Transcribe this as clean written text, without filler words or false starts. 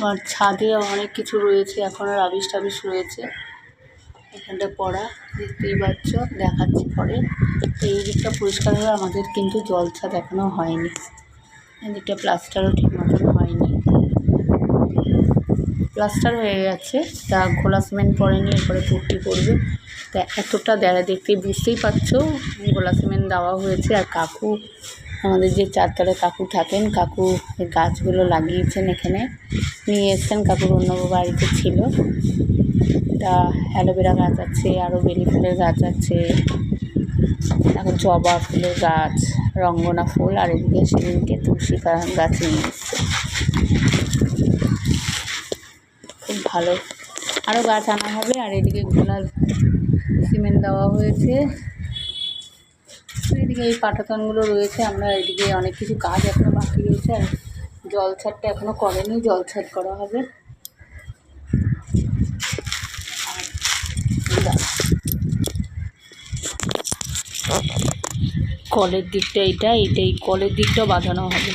আর ছাদে অনেক কিছু রয়েছে, এখনও রাবিশ টাবিশ রয়েছে এখানটা পড়া, দেখতেই পাচ্ছ, দেখাচ্ছি পরে। তো এই দিকটা পরিষ্কার হয়ে আমাদের কিন্তু জল ছাদ এখনও হয়নি, এদিকটা প্লাস্টারও ঠিক মতন হয়নি। প্লাস্টার হয়ে গেছে, তা ঘোলা সিমেন্ট পড়েনি, এরপরে পুট্টি করবে। তা এতটা দেখতে বুঝতেই পারছো ঘোলা সিমেন্ট দেওয়া হয়েছে। আর কাকু, আমাদের যে চারতলায় কাকু থাকেন, কাকু গাছগুলো লাগিয়েছেন, এখানে নিয়ে এসছেন, কাকুর অন্য বাড়িতে ছিল। তা অ্যালোভেরা গাছ আছে, আরও বেলি ফুলের গাছ আছে, এখন জবা ফুলের গাছ, রঙ্গনা ফুল, আর এদিকে সেদিনকে তুলসী গাছ নিয়ে এসছে। খুব ভালো, আরও গাছ আনা হবে। আর এদিকে ঘোলা সিমেন্ট দেওয়া হয়েছে, এদিকে এই পাটাতনগুলো রয়েছে। আমরা এদিকে অনেক কিছু কাজ এখনও বাকি রয়েছে, আর জল ছাদটা এখনও করেনি, জল ছাদ করা হবে। কলের দিকটা এইটাই কলের দিকটাও বাঁধানো হবে।